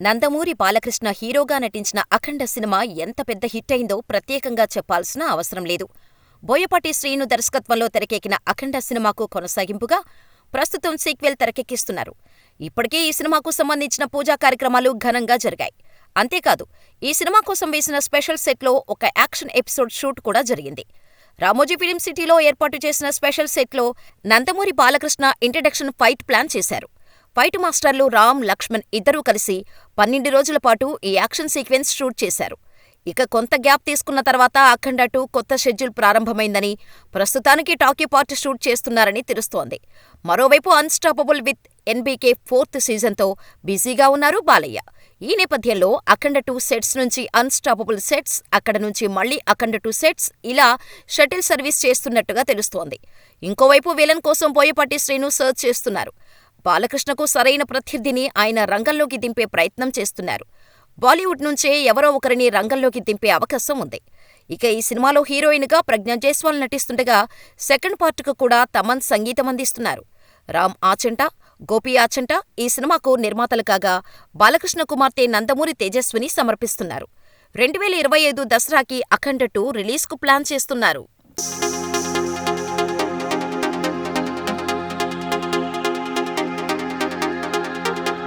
నందమూరి బాలకృష్ణ హీరోగా నటించిన అఖండ సినిమా ఎంత పెద్ద హిట్ అయిందో ప్రత్యేకంగా చెప్పాల్సిన అవసరం లేదు. బోయపాటి శ్రీను దర్శకత్వంలో తెరకెక్కిన అఖండ సినిమాకు కొనసాగింపుగా ప్రస్తుతం సీక్వెల్ తెరకెక్కిస్తున్నారు. ఇప్పటికే ఈ సినిమాకు సంబంధించిన పూజా కార్యక్రమాలు ఘనంగా జరిగాయి. అంతేకాదు, ఈ సినిమా కోసం వేసిన స్పెషల్ సెట్లో ఒక యాక్షన్ ఎపిసోడ్ షూట్ కూడా జరిగింది. రామోజీ ఫిలిం సిటీలో ఏర్పాటు చేసిన స్పెషల్ సెట్లో Nandamuri Balakrishna introduction fight plan చేశారు. ఫైట్ మాస్టర్లు రామ్, లక్ష్మణ్ ఇద్దరూ కలిసి 12 రోజుల పాటు ఈ యాక్షన్ సీక్వెన్స్ షూట్ చేశారు. ఇక కొంత గ్యాప్ తీసుకున్న తర్వాత అఖండ 2 కొత్త షెడ్యూల్ ప్రారంభమైందని, ప్రస్తుతానికి టాకీ పార్ట్ షూట్ చేస్తున్నారని తెలుస్తోంది. మరోవైపు అన్స్టాపబుల్ విత్ ఎన్బీకే 4th సీజన్తో బిజీగా ఉన్నారు బాలయ్య. ఈ నేపథ్యంలో అఖండ 2 సెట్స్ నుంచి అన్స్టాపబుల్ సెట్స్, అక్కడ నుంచి మళ్లీ అఖండ 2 సెట్స్ ఇలా షటిల్ సర్వీస్ చేస్తున్నట్టుగా తెలుస్తోంది. ఇంకోవైపు విలన్ కోసం బోయపాటి శ్రీను సర్చ్ చేస్తున్నారు. బాలకృష్ణకు సరైన ప్రత్యర్థిని ఆయన రంగంలోకి దింపే ప్రయత్నం చేస్తున్నారు. బాలీవుడ్ నుంచే ఎవరో ఒకరిని రంగంలోకి దింపే అవకాశం ఉంది. ఇక ఈ సినిమాలో హీరోయిన్గా ప్రజ్ఞ జైస్వాల్ నటిస్తుండగా సెకండ్ పార్ట్కు కూడా తమన్ సంగీతం అందిస్తున్నారు. రామ్ ఆచంట, గోపి ఆచంట ఈ సినిమాకు నిర్మాతలు కాగా, బాలకృష్ణ కుమార్తె నందమూరి తేజస్విని సమర్పిస్తున్నారు. 2025 దసరాకి అఖండ 2 రిలీజ్కు ప్లాన్ చేస్తున్నారు.